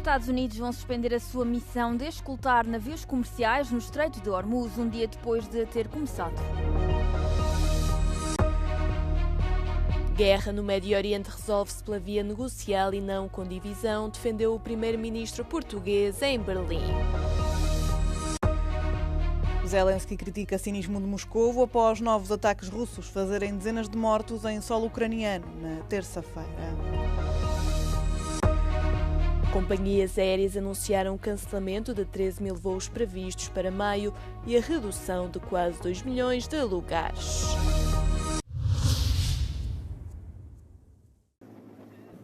Estados Unidos vão suspender a sua missão de escoltar navios comerciais no Estreito de Hormuz, um dia depois de ter começado. Guerra no Médio Oriente resolve-se pela via negocial e não com divisão, defendeu o primeiro-ministro português em Berlim. Zelensky critica cinismo de Moscovo após novos ataques russos fazerem dezenas de mortos em solo ucraniano na terça-feira. Companhias aéreas anunciaram o cancelamento de 13 mil voos previstos para maio e a redução de quase 2 milhões de lugares.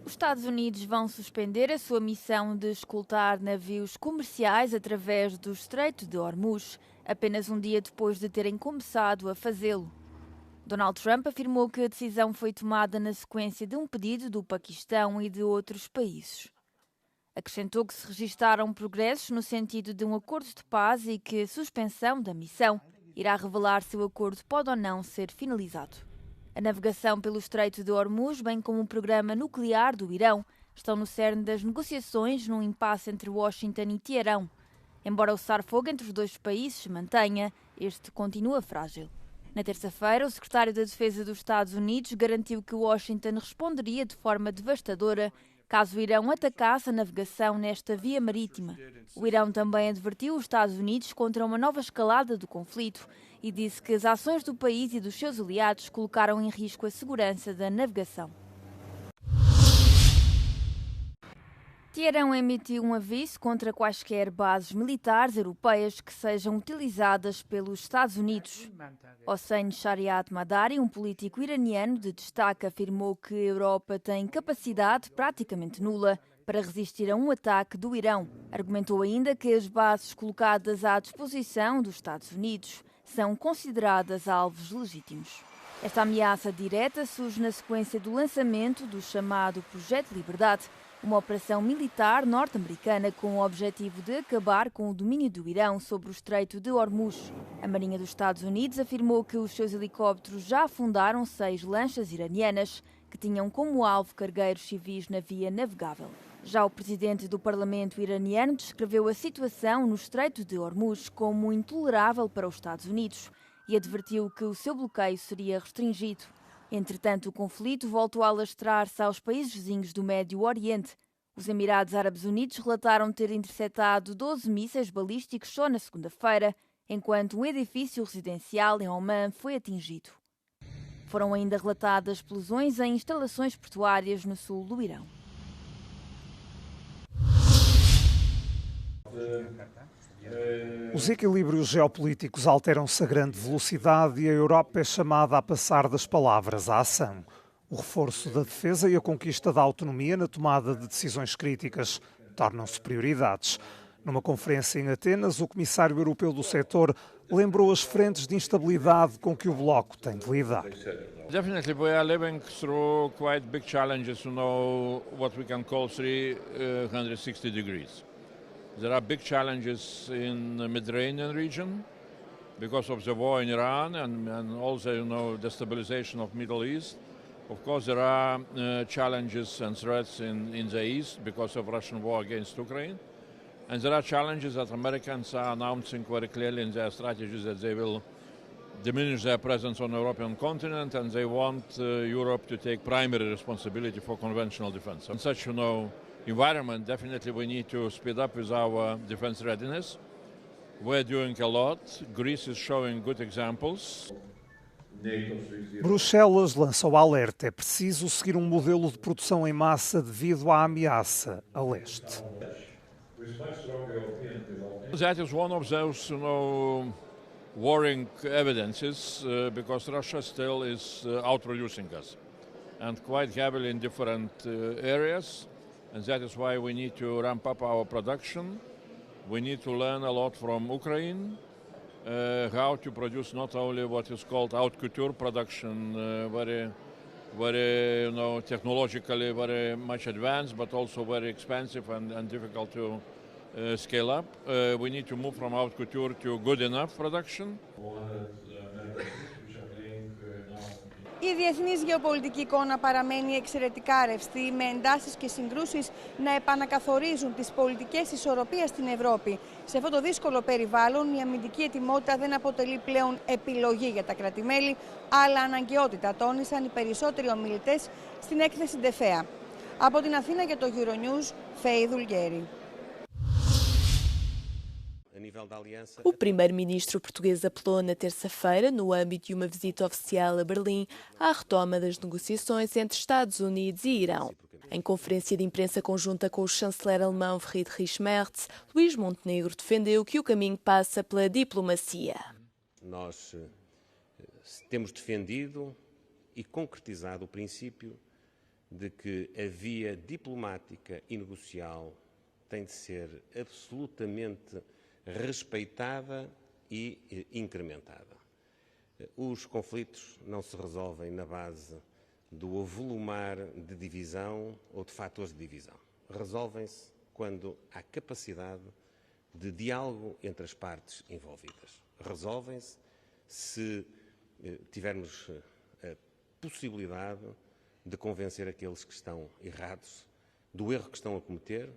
Os Estados Unidos vão suspender a sua missão de escoltar navios comerciais através do Estreito de Hormuz, apenas um dia depois de terem começado a fazê-lo. Donald Trump afirmou que a decisão foi tomada na sequência de um pedido do Paquistão e de outros países. Acrescentou que se registaram progressos no sentido de um acordo de paz e que a suspensão da missão irá revelar se o acordo pode ou não ser finalizado. A navegação pelo Estreito de Hormuz, bem como o programa nuclear do Irão, estão no cerne das negociações num impasse entre Washington e Teherão. Embora o cessar-fogo entre os dois países se mantenha, este continua frágil. Na terça-feira, o secretário da Defesa dos Estados Unidos garantiu que Washington responderia de forma devastadora caso o Irão atacasse a navegação nesta via marítima. O Irão também advertiu os Estados Unidos contra uma nova escalada do conflito e disse que as ações do país e dos seus aliados colocaram em risco a segurança da navegação. Teherão emitiu um aviso contra quaisquer bases militares europeias que sejam utilizadas pelos Estados Unidos. Hossein Shariat-Madari, um político iraniano de destaque, afirmou que a Europa tem capacidade praticamente nula para resistir a um ataque do Irão. Argumentou ainda que as bases colocadas à disposição dos Estados Unidos são consideradas alvos legítimos. Esta ameaça direta surge na sequência do lançamento do chamado Projeto Liberdade, uma operação militar norte-americana com o objetivo de acabar com o domínio do Irão sobre o Estreito de Hormuz. A Marinha dos Estados Unidos afirmou que os seus helicópteros já afundaram 6 lanchas iranianas que tinham como alvo cargueiros civis na via navegável. Já o presidente do Parlamento iraniano descreveu a situação no Estreito de Hormuz como intolerável para os Estados Unidos e advertiu que o seu bloqueio seria restringido. Entretanto, o conflito voltou a alastrar-se aos países vizinhos do Médio Oriente. Os Emirados Árabes Unidos relataram ter interceptado 12 mísseis balísticos só na segunda-feira, enquanto um edifício residencial em Oman foi atingido. Foram ainda relatadas explosões em instalações portuárias no sul do Irão. Os equilíbrios geopolíticos alteram-se a grande velocidade e a Europa é chamada a passar das palavras à ação. O reforço da defesa e a conquista da autonomia na tomada de decisões críticas tornam-se prioridades. Numa conferência em Atenas, o comissário europeu do setor lembrou as frentes de instabilidade com que o bloco tem de lidar. Definitely, we are living through quite big challenges to know what we can call 360 degrees. There are big challenges in the Mediterranean region because of the war in Iran and also, destabilization of Middle East. Of course, there are challenges and threats in the East because of Russian war against Ukraine. And there are challenges that Americans are announcing very clearly in their strategies that they will diminish their presence on the European continent and they want Europe to take primary responsibility for conventional defense. In such, environment, definitely we need to speed up with our defense readiness. We're doing a lot. Greece is showing good examples. Bruxelas lança o alerta. É preciso seguir um modelo de produção em massa devido à ameaça a leste. That is one of those, worrying evidences because Russia still is outproducing us and quite heavily in different areas. And that is why we need to ramp up our production. We need to learn a lot from Ukraine, how to produce not only what is called haute couture production, very, technologically very much advanced, but also very expensive and difficult to scale up. We need to move from haute couture to good enough production. Η διεθνής γεωπολιτική εικόνα παραμένει εξαιρετικά ρευστή, με εντάσεις και συγκρούσεις να επανακαθορίζουν τις πολιτικές ισορροπίες στην Ευρώπη. Σε αυτό το δύσκολο περιβάλλον, η αμυντική ετοιμότητα δεν αποτελεί πλέον επιλογή για τα κράτη-μέλη, αλλά αναγκαιότητα, τόνισαν οι περισσότεροι ομιλητές στην έκθεση DEFEA. Από την Αθήνα για το Euronews, Φέη Δουλγέρη. O primeiro-ministro português apelou na terça-feira, no âmbito de uma visita oficial a Berlim, à retoma das negociações entre Estados Unidos e Irão. Em conferência de imprensa conjunta com o chanceler alemão Friedrich Merz, Luís Montenegro defendeu que o caminho passa pela diplomacia. Nós temos defendido e concretizado o princípio de que a via diplomática e negocial tem de ser absolutamente respeitada e incrementada. Os conflitos não se resolvem na base do avolumar de divisão ou de fatores de divisão. Resolvem-se quando há capacidade de diálogo entre as partes envolvidas. Resolvem-se se tivermos a possibilidade de convencer aqueles que estão errados do erro que estão a cometer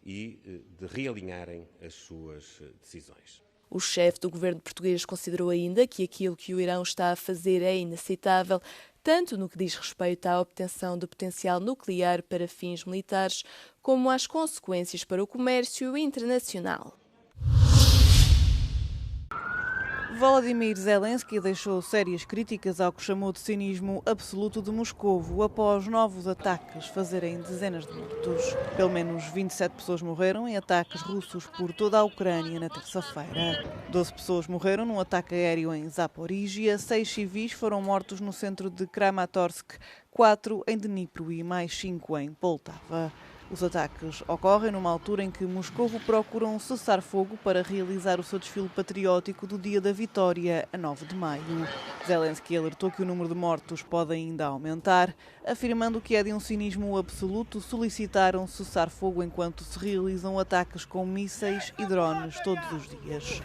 e de realinharem as suas decisões. O chefe do governo português considerou ainda que aquilo que o Irão está a fazer é inaceitável, tanto no que diz respeito à obtenção de potencial nuclear para fins militares, como às consequências para o comércio internacional. Volodymyr Zelensky deixou sérias críticas ao que chamou de cinismo absoluto de Moscovo após novos ataques fazerem dezenas de mortos. Pelo menos 27 pessoas morreram em ataques russos por toda a Ucrânia na terça-feira. 12 pessoas morreram num ataque aéreo em Zaporígia, 6 civis foram mortos no centro de Kramatorsk, 4 em Dnipro e mais 5 em Poltava. Os ataques ocorrem numa altura em que Moscovo procura um cessar-fogo para realizar o seu desfile patriótico do Dia da Vitória, a 9 de maio. Zelensky alertou que o número de mortos pode ainda aumentar, afirmando que é de um cinismo absoluto solicitar um cessar-fogo enquanto se realizam ataques com mísseis e drones todos os dias.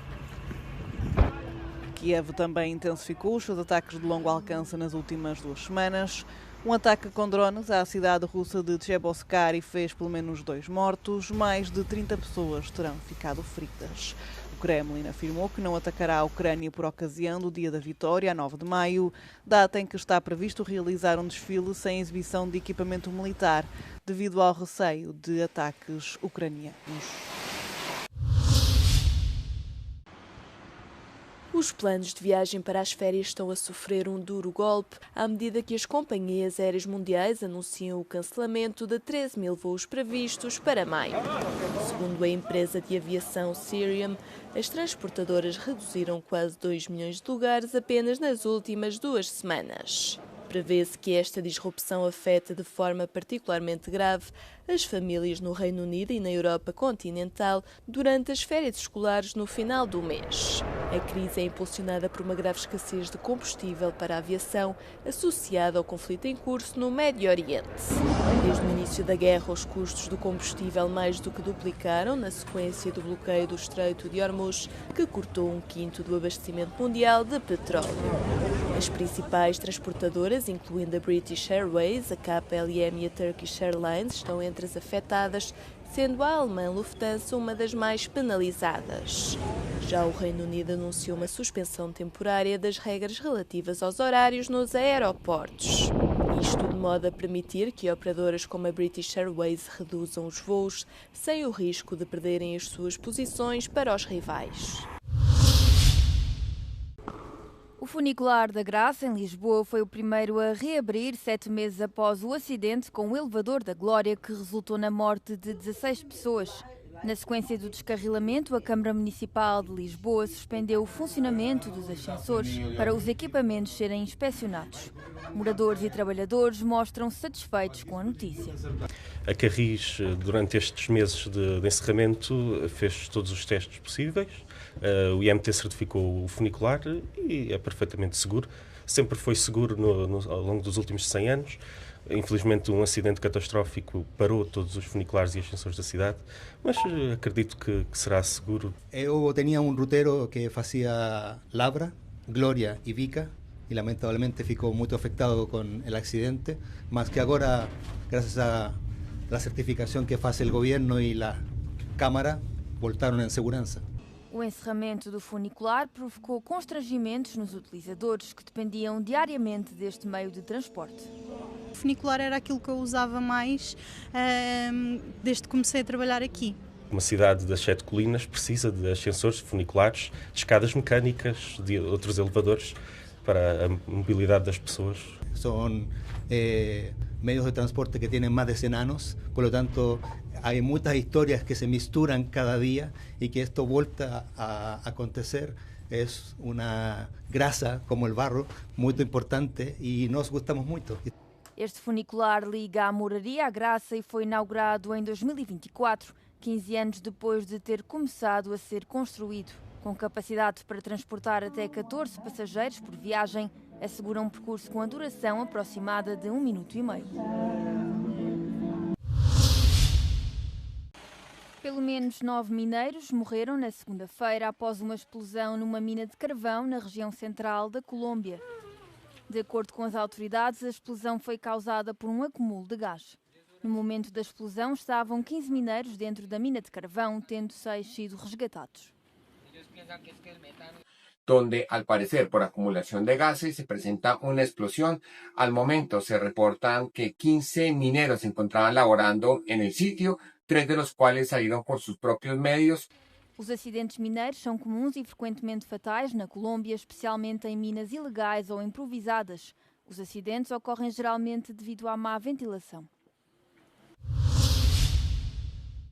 Kiev também intensificou os seus ataques de longo alcance nas últimas 2 semanas. Um ataque com drones à cidade russa de Cheboskary fez pelo menos 2 mortos, mais de 30 pessoas terão ficado feridas. O Kremlin afirmou que não atacará a Ucrânia por ocasião do Dia da Vitória, a 9 de maio, data em que está previsto realizar um desfile sem exibição de equipamento militar, devido ao receio de ataques ucranianos. Os planos de viagem para as férias estão a sofrer um duro golpe à medida que as companhias aéreas mundiais anunciam o cancelamento de 13 mil voos previstos para maio. Segundo a empresa de aviação Cirium, as transportadoras reduziram quase 2 milhões de lugares apenas nas últimas 2 semanas. Prevê-se que esta disrupção afeta de forma particularmente grave as famílias no Reino Unido e na Europa continental durante as férias escolares no final do mês. A crise é impulsionada por uma grave escassez de combustível para a aviação associada ao conflito em curso no Médio Oriente. Desde o início da guerra, os custos do combustível mais do que duplicaram na sequência do bloqueio do Estreito de Hormuz, que cortou 1/5 do abastecimento mundial de petróleo. As principais transportadoras, incluindo a British Airways, a KLM e a Turkish Airlines, estão entre as afetadas, sendo a alemã Lufthansa uma das mais penalizadas. Já o Reino Unido anunciou uma suspensão temporária das regras relativas aos horários nos aeroportos. Isto de modo a permitir que operadoras como a British Airways reduzam os voos, sem o risco de perderem as suas posições para os rivais. O funicular da Graça, em Lisboa, foi o primeiro a reabrir 7 meses após o acidente com o elevador da Glória, que resultou na morte de 16 pessoas. Na sequência do descarrilamento, a Câmara Municipal de Lisboa suspendeu o funcionamento dos ascensores para os equipamentos serem inspecionados. Moradores e trabalhadores mostram-se satisfeitos com a notícia. A Carris, durante estes meses de encerramento, fez todos os testes possíveis. O IMT certificou o funicular e é perfeitamente seguro. Sempre foi seguro ao longo dos últimos 100 anos. Infelizmente, um acidente catastrófico parou todos os funiculares e ascensores da cidade, mas acredito que será seguro. Eu tinha um roteiro que fazia Lavra, Glória e Vica, y lamentablemente ficou muito afectado con el accidente, mas que agora, gracias a la certificación que faz el gobierno y la Cámara, voltaron en segurança. O encerramento do funicular provocou constrangimentos nos utilizadores que dependiam diariamente deste meio de transporte. O funicular era aquilo que eu usava mais desde que comecei a trabalhar aqui. Uma cidade das 7 colinas precisa de ascensores funiculares, de escadas mecânicas, de outros elevadores para a mobilidade das pessoas. Son medios de transporte que tienen más de 100 años, por lo tanto hay muchas historias que se misturan cada día y que esto vuelta a acontecer es una grasa como el barro muy importante y nos gustamos mucho. Este funicular liga a Moraria à Graça e foi inaugurado em 2024, 15 anos depois de ter começado a ser construído. Com capacidade para transportar até 14 passageiros por viagem, assegura um percurso com a duração aproximada de 1 minuto e meio. Pelo menos 9 mineiros morreram na segunda-feira após uma explosão numa mina de carvão na região central da Colômbia. De acordo com as autoridades, a explosão foi causada por um acúmulo de gás. No momento da explosão estavam 15 mineiros dentro da mina de carvão, tendo 6 sido resgatados. Donde al parecer por acumulación de gases se presenta una explosión. Al momento se reportan que 15 mineros se encontraban laborando en el sitio, 3 de los cuales salieron por sus propios medios. Os acidentes mineiros são comuns e frequentemente fatais na Colômbia, especialmente em minas ilegais ou improvisadas. Os acidentes ocorrem geralmente devido à má ventilação.